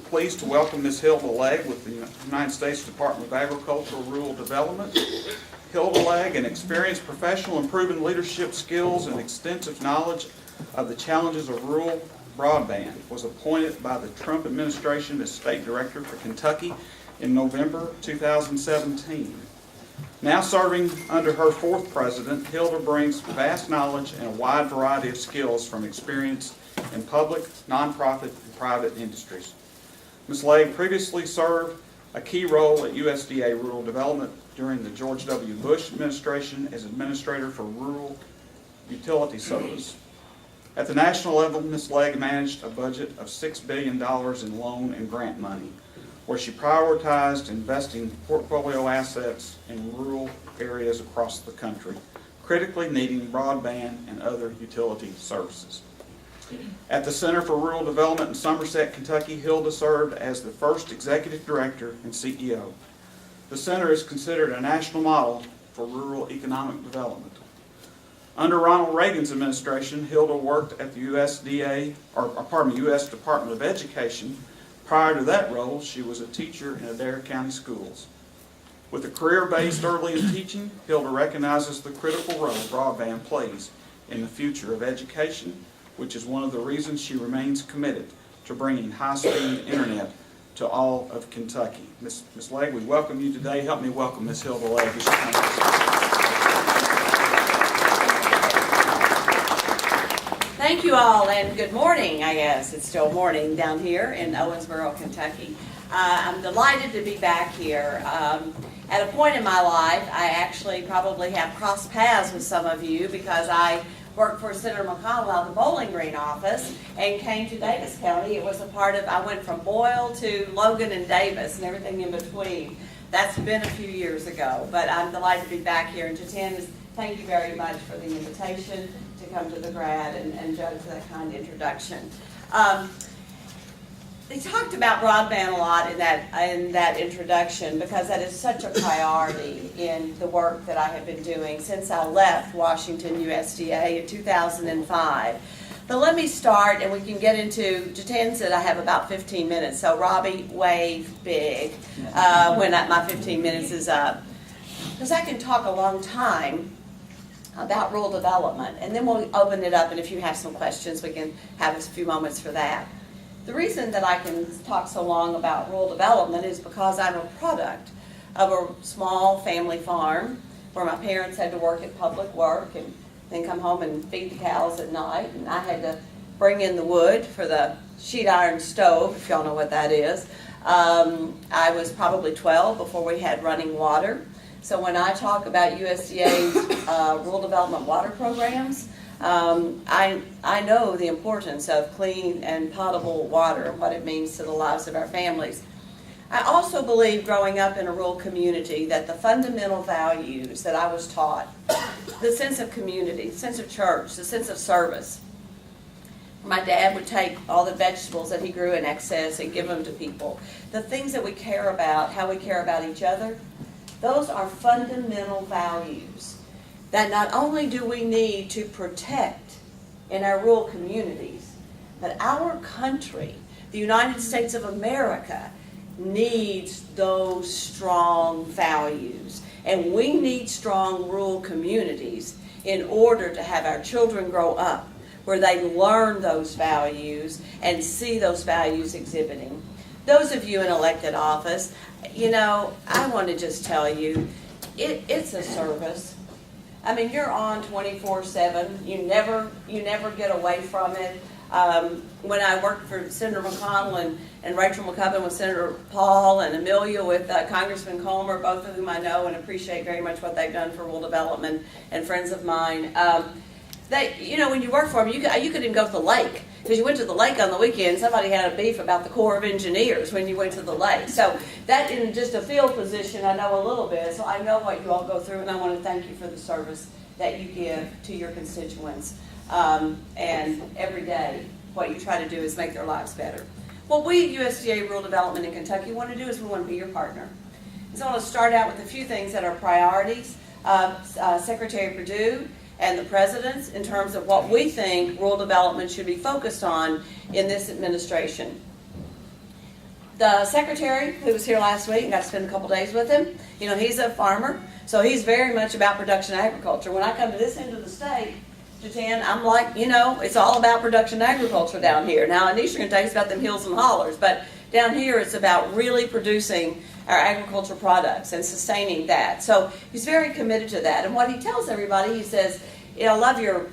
pleased to welcome Ms. Hilda Legg with the United States Department of Agricultural Rural Development. Hilda Legg, an experienced professional and proven leadership skills and extensive knowledge of the challenges of rural broadband, was appointed by the Trump administration as State Director for Kentucky in November 2017. Now serving under her fourth president, Hilda brings vast knowledge and a wide variety of skills from experience in public, nonprofit, and private industries. Ms. Legg previously served a key role at USDA-Rural Development during the George W. Bush administration as Administrator for Rural Utility Service. At the national level, Ms. Legg managed a budget of $6 billion in loan and grant money, where she prioritized investing portfolio assets in rural areas across the country, critically needing broadband and other utility services. At the Center for Rural Development in Somerset, Kentucky, Hilda served as the first Executive Director and CEO. The center is considered a national model for rural economic development. Under Ronald Reagan's administration, Hilda worked at the U.S. Department of Education. Prior to that role, she was a teacher in Adair County schools. With a career based early in teaching, Hilda recognizes the critical role broadband plays in the future of education, which is one of the reasons she remains committed to bringing high-speed internet to all of Kentucky. Ms. Legg, we welcome you today. Help me welcome Ms. Hilda Legg as she comes. Thank you all, and good morning. I guess it's still morning down here in Owensboro, Kentucky. I'm delighted to be back here. At a point in my life, I actually probably have crossed paths with some of you because I worked for Senator McConnell out of the Bowling Green office and came to Davis County. It was a part of, I went from Boyle to Logan and Davis and everything in between. That's been a few years ago, but I'm delighted to be back here. And to thank you very much for the invitation to come to the grad and Judge for that kind introduction. They talked about broadband a lot in that introduction because that is such a priority in the work that I have been doing since I left Washington USDA in 2005. But let me start, and we can get into, Jatan said I have about 15 minutes, so Robbie, wave big when my 15 minutes is up. Because I can talk a long time about rural development, and then we'll open it up, and if you have some questions, we can have a few moments for that. The reason that I can talk so long about rural development is because I'm a product of a small family farm where my parents had to work at public work and then come home and feed the cows at night, and I had to bring in the wood for the sheet iron stove, if y'all know what that is. I was probably 12 before we had running water. So when I talk about USDA's rural development water programs, I know the importance of clean and potable water and what it means to the lives of our families. I also believe growing up in a rural community that the fundamental values that I was taught, the sense of community, the sense of church, the sense of service. My dad would take all the vegetables that he grew in excess and give them to people. The things that we care about, how we care about each other, those are fundamental values that not only do we need to protect in our rural communities, but our country, the United States of America, needs those strong values. And we need strong rural communities in order to have our children grow up where they learn those values and see those values exhibiting. Those of you in elected office, you know, I want to just tell you, it's a service. I mean, you're on 24/7. You never get away from it. When I worked for Senator McConnell and Rachel McCubbin with Senator Paul and Amelia with Congressman Comer, both of whom I know and appreciate very much what they've done for rural development, and friends of mine. When you work for them, you couldn't go to the lake because you went to the lake on the weekend. Somebody had a beef about the Corps of Engineers when you went to the lake. So that in just a field position, I know a little bit. So I know what you all go through, and I want to thank you for the service that you give to your constituents. And every day, what you try to do is make their lives better. What we at USDA Rural Development in Kentucky want to do is we want to be your partner. So I want to start out with a few things that are priorities. Secretary Perdue and the presidents in terms of what we think rural development should be focused on in this administration. The secretary, who was here last week and got to spend a couple days with him, you know, he's a farmer, so he's very much about production agriculture. When I come to this end of the state, Jatan, I'm like, you know, it's all about production agriculture down here. Now, in Eastern Kentucky, it's about them hills and hollers, but down here, it's about really producing our agricultural products and sustaining that. So he's very committed to that. And what he tells everybody, he says, you know, I love your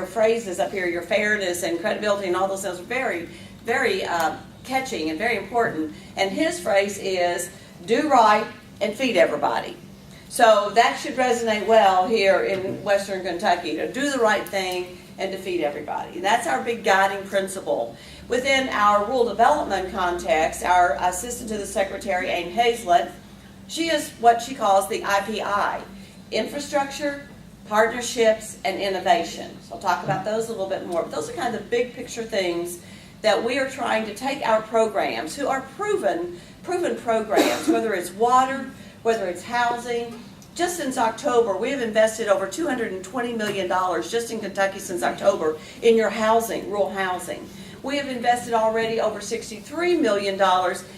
phrases up here, your fairness and credibility and all those things are very, very catching and very important. And his phrase is, do right and feed everybody. So that should resonate well here in Western Kentucky, to do the right thing and to feed everybody. And that's our big guiding principle. Within our rural development context, our assistant to the secretary, Ann Hazlett, she is what she calls the IPI, infrastructure, partnerships, and innovation. So I'll talk about those a little bit more. But those are kind of the big picture things that we are trying to take our programs, who are proven programs, whether it's water, whether it's housing. Just since October, we have invested over $220 million just in Kentucky since October in your housing, rural housing. We have invested already over $63 million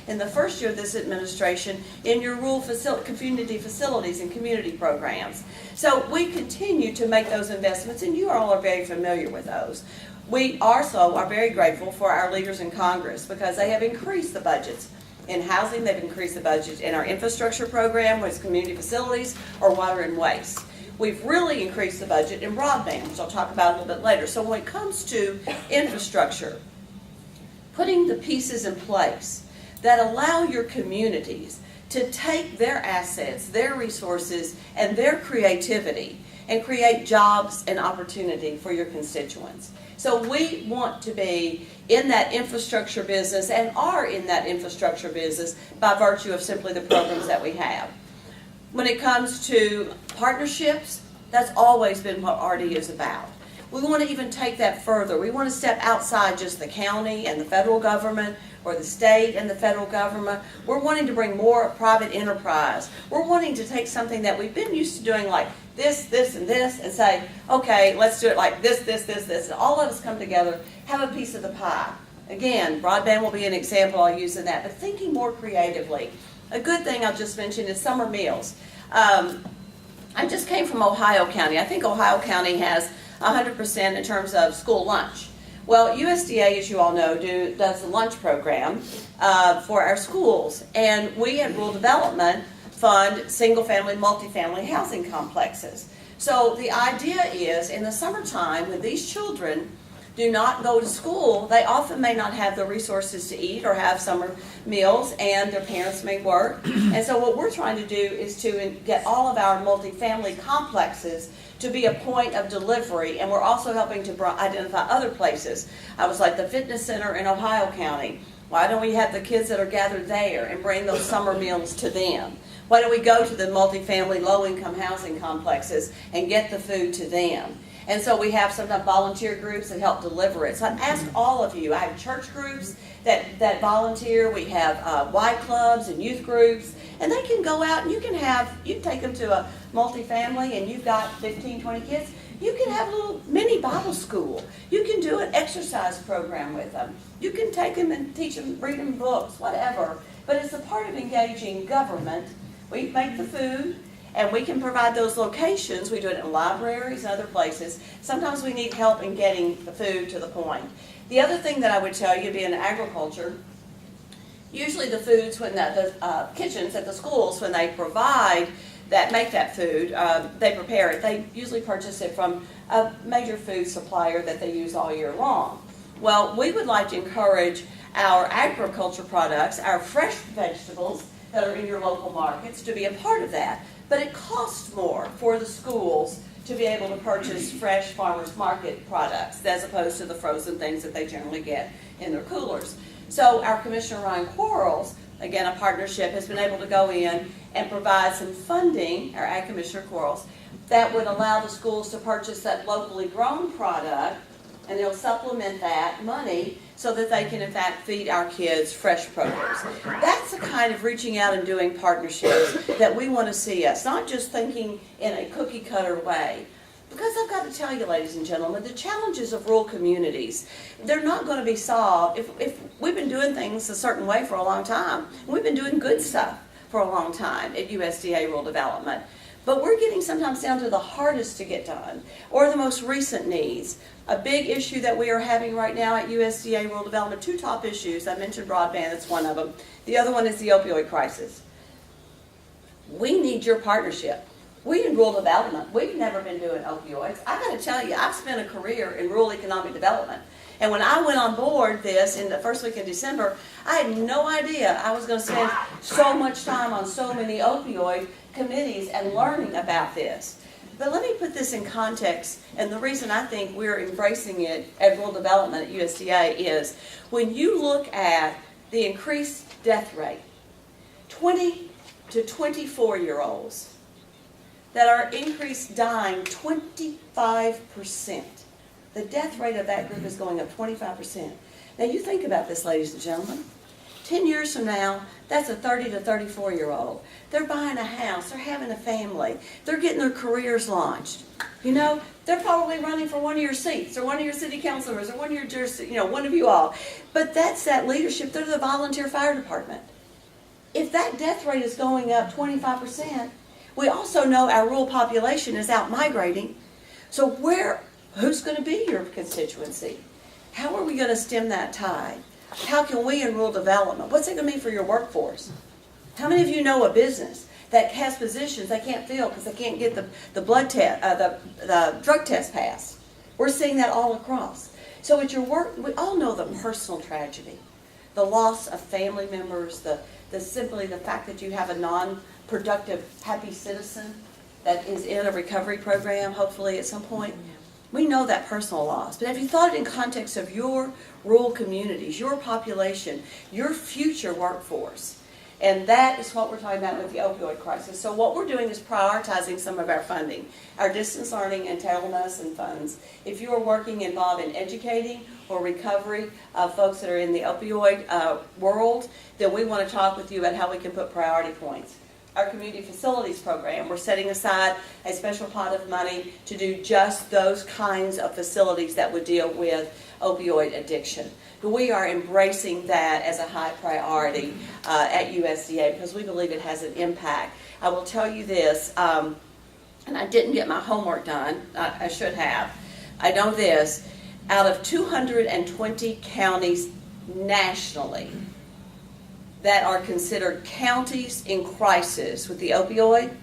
in the first year of this administration in your rural community facilities and community programs. So we continue to make those investments, and you all are very familiar with those. We also are very grateful for our leaders in Congress because they have increased the budgets. In housing, they've increased the budget in our infrastructure program, whether it's community facilities or water and waste. We've really increased the budget in broadband, which I'll talk about a little bit later. So when it comes to infrastructure, putting the pieces in place that allow your communities to take their assets, their resources, and their creativity and create jobs and opportunity for your constituents. So we want to be in that infrastructure business and are in that infrastructure business by virtue of simply the programs that we have. When it comes to partnerships, that's always been what RD is about. We want to even take that further. We want to step outside just the county and the federal government or the state and the federal government. We're wanting to bring more private enterprise. We're wanting to take something that we've been used to doing like this, this, and this and say, okay, let's do it like this, this, this, this. And all of us come together, have a piece of the pie. Again, broadband will be an example I'll use in that, but thinking more creatively. A good thing I'll just mention is summer meals. I just came from Ohio County. I think Ohio County has 100% in terms of school lunch. Well, USDA, as you all know, does the lunch program for our schools. And we at Rural Development fund single-family, multifamily housing complexes. So the idea is, in the summertime, when these children do not go to school, they often may not have the resources to eat or have summer meals, and their parents may work. And so what we're trying to do is to get all of our multifamily complexes to be a point of delivery, and we're also helping to identify other places. I was like the fitness center in Ohio County. Why don't we have the kids that are gathered there and bring those summer meals to them? Why don't we go to the multifamily low-income housing complexes and get the food to them? And so we have sometimes volunteer groups that help deliver it. So I ask all of you, I have church groups that volunteer, we have Y clubs and youth groups, and they can go out and you can take them to a multifamily and you've got 15, 20 kids, you can have a little mini Bible school. You can do an exercise program with them. You can take them and teach them, read them books, whatever. But it's a part of engaging government. We make the food, and we can provide those locations. We do it in libraries and other places. Sometimes we need help in getting the food to the point. The other thing that I would tell you, being in agriculture, usually the foods, when the kitchens at the schools, when they provide that, make that food, they prepare it. They usually purchase it from a major food supplier that they use all year long. Well, we would like to encourage our agriculture products, our fresh vegetables that are in your local markets, to be a part of that. But it costs more for the schools to be able to purchase fresh farmers market products as opposed to the frozen things that they generally get in their coolers. So our Commissioner Ryan Quarles, again a partnership, has been able to go in and provide some funding, our Ag Commissioner Quarles, that would allow the schools to purchase that locally grown product, and they'll supplement that money so that they can in fact feed our kids fresh produce. That's the kind of reaching out and doing partnerships that we want to see us, not just thinking in a cookie cutter way. Because I've got to tell you, ladies and gentlemen, the challenges of rural communities, they're not going to be solved if we've been doing things a certain way for a long time. We've been doing good stuff for a long time at USDA-Rural Development. But we're getting sometimes down to the hardest to get done, or the most recent needs. A big issue that we are having right now at USDA-Rural Development, two top issues. I mentioned broadband, that's one of them. The other one is the opioid crisis. We need your partnership. We in rural development, we've never been doing opioids. I got to tell you, I've spent a career in rural economic development. And when I went on board this in the first week in December, I had no idea I was going to spend so much time on so many opioid committees and learning about this. But let me put this in context, and the reason I think we're embracing it at rural development at USDA is when you look at the increased death rate, 20 to 24-year-olds that are increased dying 25%. The death rate of that group is going up 25%. Now you think about this, ladies and gentlemen. 10 years from now, that's a 30 to 34-year-old. They're buying a house, they're having a family, they're getting their careers launched. You know, they're probably running for one of your seats, or one of your city councilors, or one of your, one of you all. But that's that leadership. They're the volunteer fire department. If that death rate is going up 25%, we also know our rural population is out migrating. So who's going to be your constituency? How are we going to stem that tide? How can we in rural development, what's it going to mean for your workforce? How many of you know a business that has positions they can't fill because they can't get the blood test, the drug test passed? We're seeing that all across. So at your work, we all know the personal tragedy, the loss of family members, simply the fact that you have a non-productive, happy citizen that is in a recovery program, hopefully at some point. We know that personal loss. But have you thought in context of your rural communities, your population, your future workforce? And that is what we're talking about with the opioid crisis. So what we're doing is prioritizing some of our funding, our distance learning and telemedicine funds. If you are working involved in educating or recovery of folks that are in the opioid world, then we want to talk with you about how we can put priority points. Our community facilities program, we're setting aside a special pot of money to do just those kinds of facilities that would deal with opioid addiction. But we are embracing that as a high priority at USDA because we believe it has an impact. I will tell you this, and I didn't get my homework done, I should have. I know this, out of 220 counties nationally, that are considered counties in crisis with the opioid,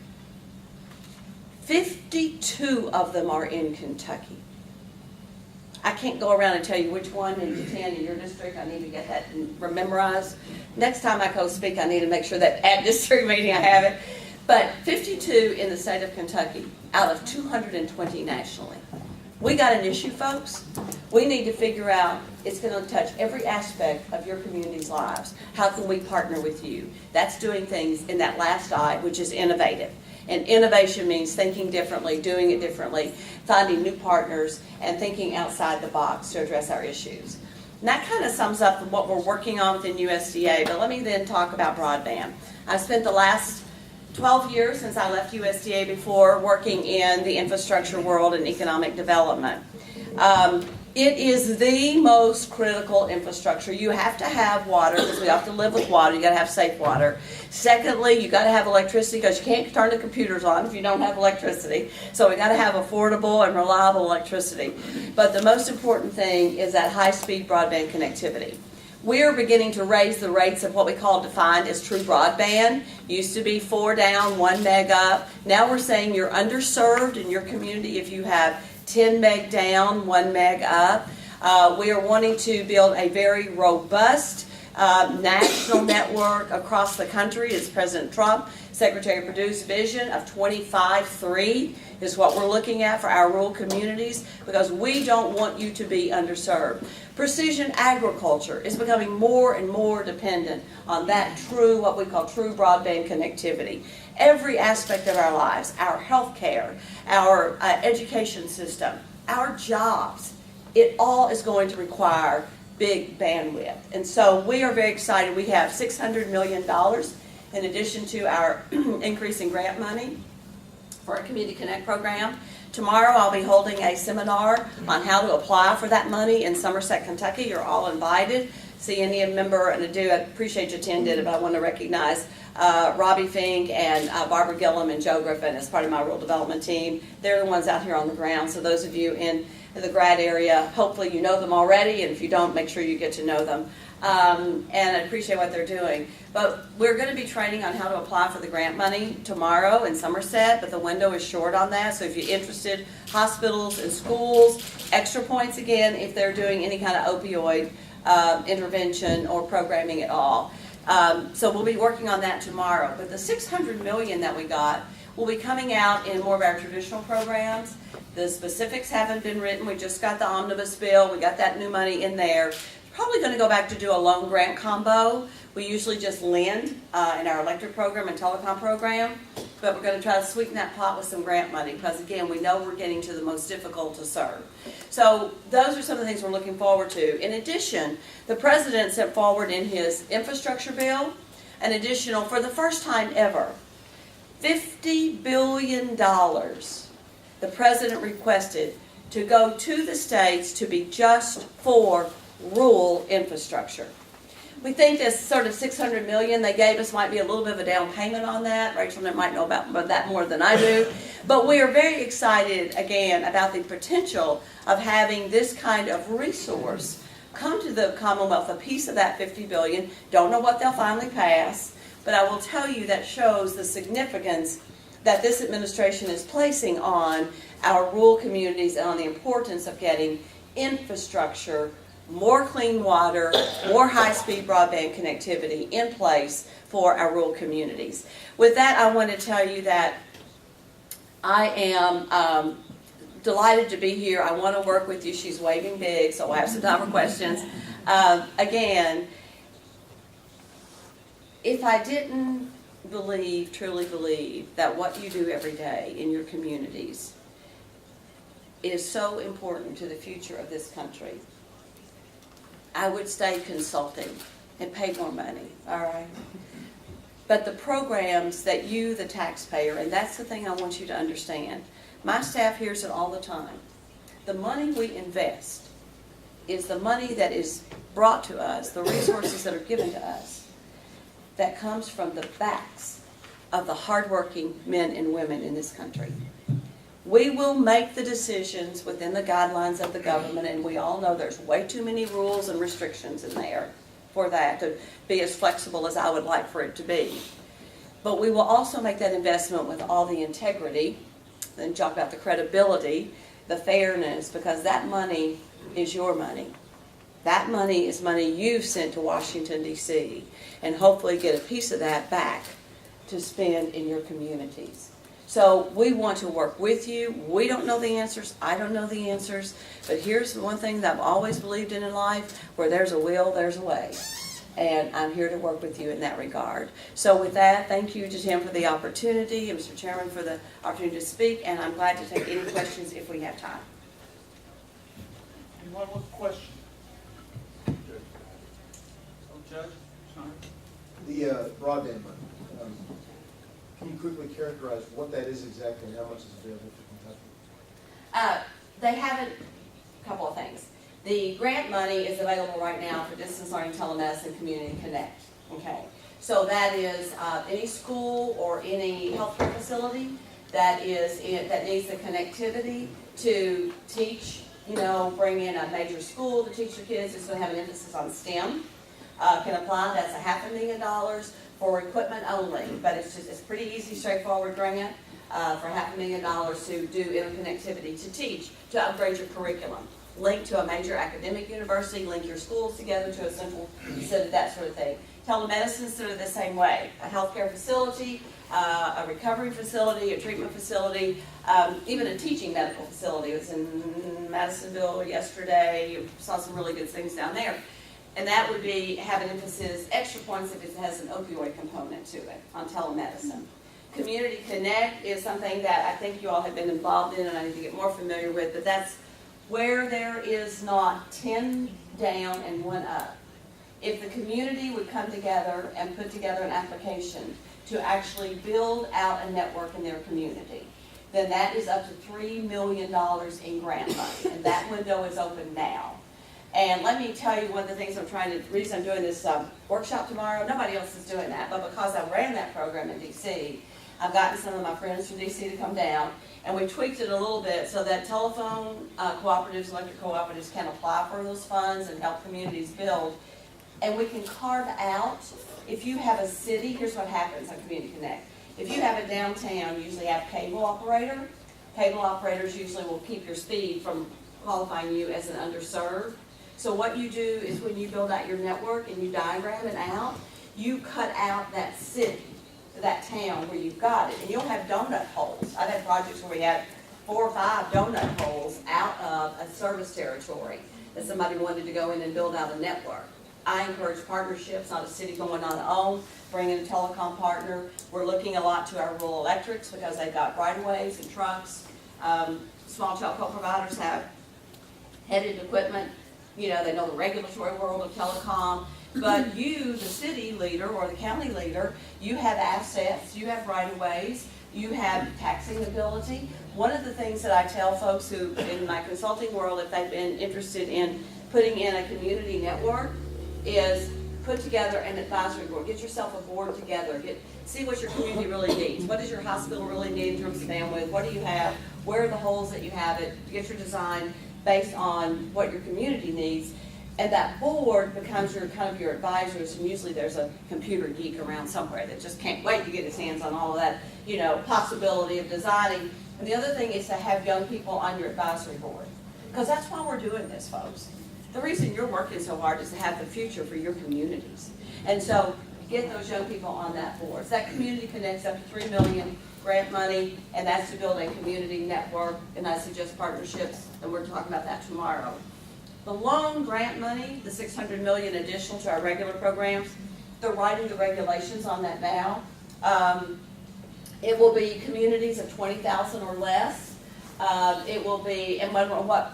52 of them are in Kentucky. I can't go around and tell you which one in 10 in your district. I need to get that memorized. Next time I go speak, I need to make sure that at district meeting I have it. But 52 in the state of Kentucky out of 220 nationally. We got an issue, folks. We need to figure out, it's going to touch every aspect of your community's lives. How can we partner with you? That's doing things in that last I, which is innovative. And innovation means thinking differently, doing it differently, finding new partners, and thinking outside the box to address our issues. And that kind of sums up what we're working on within USDA, but let me then talk about broadband. I spent the last 12 years since I left USDA before working in the infrastructure world and economic development. It is the most critical infrastructure. You have to have water because we have to live with water. You got to have safe water. Secondly, you got to have electricity because you can't turn the computers on if you don't have electricity. So we got to have affordable and reliable electricity. But the most important thing is that high-speed broadband connectivity. We are beginning to raise the rates of what we call defined as true broadband. Used to be 4 down, 1 meg up. Now we're saying you're underserved in your community if you have 10 meg down, 1 meg up. We are wanting to build a very robust national network across the country. It's President Trump, Secretary Perdue's vision of 25-3 is what we're looking at for our rural communities because we don't want you to be underserved. Precision agriculture is becoming more and more dependent on that true, what we call true broadband connectivity. Every aspect of our lives, our health care, our education system, our jobs, it all is going to require big bandwidth. And so we are very excited. We have $600 million in addition to our increase in grant money for our Community Connect program Tomorrow I'll be holding a seminar on how to apply for that money in Somerset, Kentucky. You're all invited. See any member, and I appreciate you attended, but I want to recognize Robbie Fink and Barbara Gillum and Joe Griffin as part of my rural development team. They're the ones out here on the ground, so those of you in the grad area, hopefully you know them already, and if you don't, make sure you get to know them. And I appreciate what they're doing. But we're going to be training on how to apply for the grant money tomorrow in Somerset, but the window is short on that. So if you're interested, hospitals and schools, extra points again if they're doing any kind of opioid intervention or programming at all. So we'll be working on that tomorrow. But the $600 million that we got will be coming out in more of our traditional programs. The specifics haven't been written. We just got the omnibus bill. We got that new money in there. Probably going to go back to do a loan grant combo. We usually just lend in our electric program and telecom program, but we're going to try to sweeten that pot with some grant money because, again, we know we're getting to the most difficult to serve. So those are some of the things we're looking forward to. In addition, the President sent forward in his infrastructure bill an additional, for the first time ever, $50 billion the President requested to go to the states to be just for rural infrastructure. We think this sort of $600 million they gave us might be a little bit of a down payment on that. Rachel might know about that more than I do. But we are very excited, again, about the potential of having this kind of resource come to the Commonwealth, a piece of that $50 billion. Don't know what they'll finally pass, but I will tell you that shows the significance that this administration is placing on our rural communities and on the importance of getting infrastructure, more clean water, more high-speed broadband connectivity in place for our rural communities. With that, I want to tell you that I am delighted to be here. I want to work with you. She's waving big, so we'll have some time for questions. Again, if I didn't truly believe that what you do every day in your communities is so important to the future of this country, I would stay consulting and pay more money, all right? But the programs that you, the taxpayer, and that's the thing I want you to understand. My staff hears it all the time. The money we invest is the money that is brought to us, the resources that are given to us, that comes from the backs of the hardworking men and women in this country. We will make the decisions within the guidelines of the government, and we all know there's way too many rules and restrictions in there for that to be as flexible as I would like for it to be. But we will also make that investment with all the integrity, and talk about the credibility, the fairness, because that money is your money. That money is money you've sent to Washington, D.C., and hopefully get a piece of that back to spend in your communities. So we want to work with you. We don't know the answers. I don't know the answers. But here's the one thing that I've always believed in life: where there's a will, there's a way. And I'm here to work with you in that regard. So with that, thank you to Tim for the opportunity, and Mr. Chairman for the opportunity to speak, and I'm glad to take any questions if we have time. Anyone with a question? Judge? The broadband money. Can you quickly characterize what that is exactly and how much is available for Kentucky? They haven't, a couple of things. The grant money is available right now for distance learning, telemedicine, community connect. Okay, so that is any school or any healthcare facility that needs the connectivity to teach. Bring in a major school to teach your kids. It's going to have an emphasis on STEM. Can apply. That's $500,000 for equipment only, but it's pretty easy, straightforward grant for $500,000 to do interconnectivity, to teach, to upgrade your curriculum, link to a major academic university, link your schools together to a central facility, that sort of thing. Telemedicine is sort of the same way. A healthcare facility, a recovery facility, a treatment facility, even a teaching medical facility. It was in Madisonville yesterday. Saw some really good things down there. And that would have an emphasis, extra points if it has an opioid component to it on telemedicine. Community Connect is something that I think you all have been involved in and I need to get more familiar with, but that's where there is not 10 down and 1 up. If the community would come together and put together an application to actually build out a network in their community, then that is up to $3 million in grant money, and that window is open now. And let me tell you, one of the things the reason I'm doing this workshop tomorrow, nobody else is doing that, but because I ran that program in DC, I've gotten some of my friends from DC to come down, and we tweaked it a little bit so that telephone cooperatives, electric cooperatives can apply for those funds and help communities build. And we can carve out, if you have a city, here's what happens on Community Connect. If you have a downtown, you usually have cable operator. Cable operators usually will keep your speed from qualifying you as an underserved. So what you do is when you build out your network and you diagram it out, you cut out that city, that town where you've got it, and you'll have donut holes. I've had projects where we had 4 or 5 donut holes out of a service territory that somebody wanted to go in and build out a network. I encourage partnerships, not a city going on its own, bring in a telecom partner. We're looking a lot to our rural electrics because they've got right-of-ways and trucks. Small telco providers have headed equipment. You know, they know the regulatory world of telecom. But you, the city leader or the county leader, you have assets, you have right-of-ways, you have taxing ability. One of the things that I tell folks who, in my consulting world, if they've been interested in putting in a community network, is put together an advisory board. Get yourself a board together. See what your community really needs. What does your hospital really need in terms of bandwidth? What do you have? Where are the holes that you have it? Get your design based on what your community needs. And that board becomes your kind of your advisors, and usually there's a computer geek around somewhere that just can't wait to get his hands on all of that, you know, possibility of designing. And the other thing is to have young people on your advisory board. Because that's why we're doing this, folks. The reason you're working so hard is to have the future for your communities. And so get those young people on that board. So that community connects up to $3 million grant money, and that's to build a community network, and I suggest partnerships, and we're talking about that tomorrow. The loan grant money, the $600 million additional to our regular programs, they're writing the regulations on that now. It will be communities of 20,000 or less. It will be, and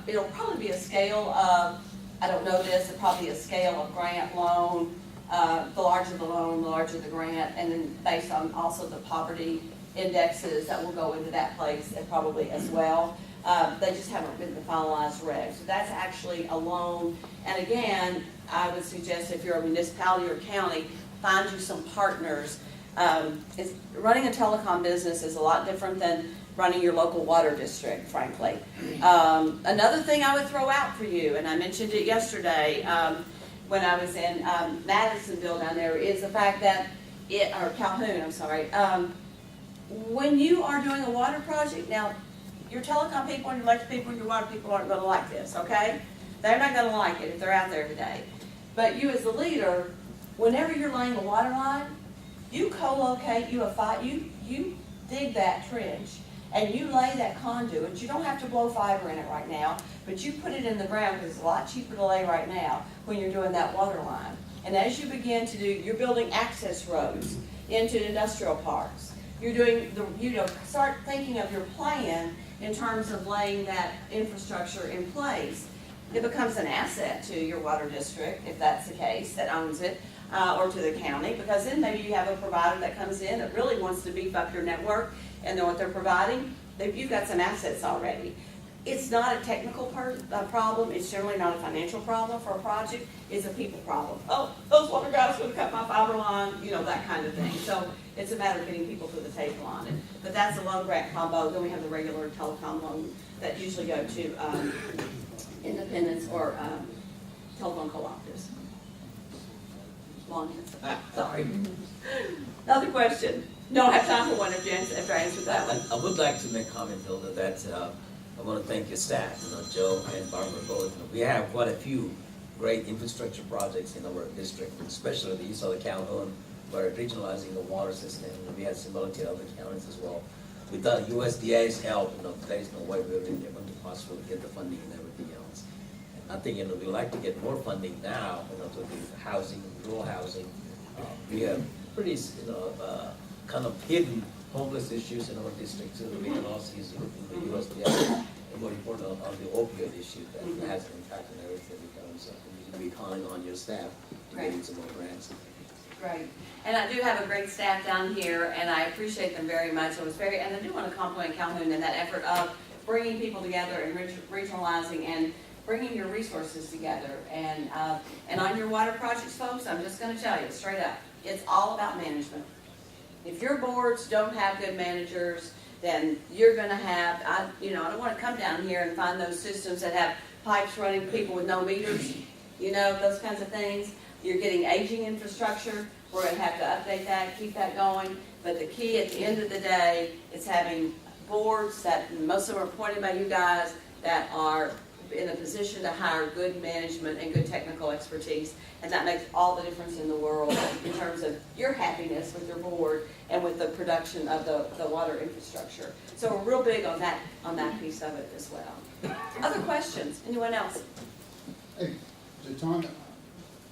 it'll probably be a scale of, I don't know this, it'll probably be a scale of grant, loan, the larger the loan, the larger the grant, and then based on also the poverty indexes that will go into that place and probably as well. They just haven't been the finalized regs. So that's actually a loan. And again, I would suggest if you're a municipality or county, find you some partners. Running a telecom business is a lot different than running your local water district, frankly. Another thing I would throw out for you, and I mentioned it yesterday when I was in Madisonville down there, is the fact that or Calhoun, I'm sorry. When you are doing a water project, now your telecom people and your electric people and your water people aren't going to like this, okay? They're not going to like it if they're out there today. But you as the leader, whenever you're laying a water line, you co-locate, you dig that trench, and you lay that conduit. You don't have to blow fiber in it right now, but you put it in the ground because it's a lot cheaper to lay right now when you're doing that water line. And as you begin to do, you're building access roads into industrial parks. You're doing start thinking of your plan in terms of laying that infrastructure in place. It becomes an asset to your water district, if that's the case, that owns it, or to the county, because then maybe you have a provider that comes in that really wants to beef up your network and know what they're providing. You've got some assets already. It's not a technical problem. It's generally not a financial problem for a project. It's a people problem. Oh, those water guys would have cut my fiber line, you know, that kind of thing. So it's a matter of getting people to the table on it. But that's a loan grant combo. Then we have the regular telecom loan that usually go to independents or telephone cooperatives. Long answer. Sorry. Another question. Don't have time for one if I answered that one. I would like to make a comment, Hilda, that I want to thank your staff, Joe and Barbara both. We have quite a few great infrastructure projects in our district, especially the east of the Calhoun, where regionalizing the water system. We have similarity in other counties as well. With the USDA's help, there's no way we're really able to possibly get the funding and everything else. And I think we'd like to get more funding now, to the housing, rural housing. We have pretty, kind of hidden homeless issues in our district, so we can also use the USDA. And more important, on the opioid issue that has an impact on everything. So we need to be calling on your staff to get some more grants. Great. And I do have a great staff down here, and I appreciate them very much. And I do want to compliment Calhoun in that effort of bringing people together and regionalizing and bringing your resources together. And on your water projects, folks, I'm just going to tell you straight up, it's all about management. If your boards don't have good managers, then you're going to have, I don't want to come down here and find those systems that have pipes running, people with no meters, those kinds of things. You're getting aging infrastructure. We're going to have to update that, keep that going. But the key at the end of the day is having boards that, most of them are appointed by you guys, that are in a position to hire good management and good technical expertise. And that makes all the difference in the world in terms of your happiness with your board and with the production of the water infrastructure. So we're real big on that piece of it as well. Other questions? Anyone else? Hey, Tom,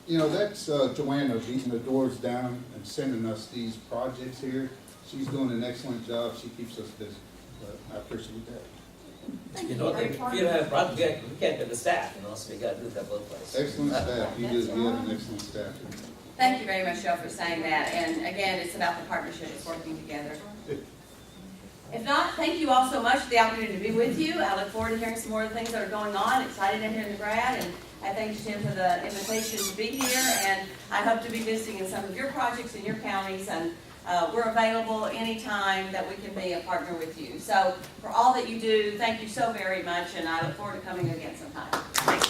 that's Joanna beating the doors down and sending us these projects here. She's doing an excellent job. She keeps us busy. But I appreciate that. Thank You you. know, Very if you important. don't have project, we can't get the staff, so we gotta do that both ways. Excellent staff. You That's have an excellent staff. Thank you very much, Joe, for saying that. And again, it's about the partnerships working together. If not, thank you all so much for the opportunity to be with you. I look forward to hearing some more of the things that are going on. Excited to hear the grad, and I thank you, Tim, for the invitation to be here. And I hope to be visiting in some of your projects in your counties, and we're available anytime that we can be a partner with you. So for all that you do, thank you so very much, and I look forward to coming again sometime. Thank you.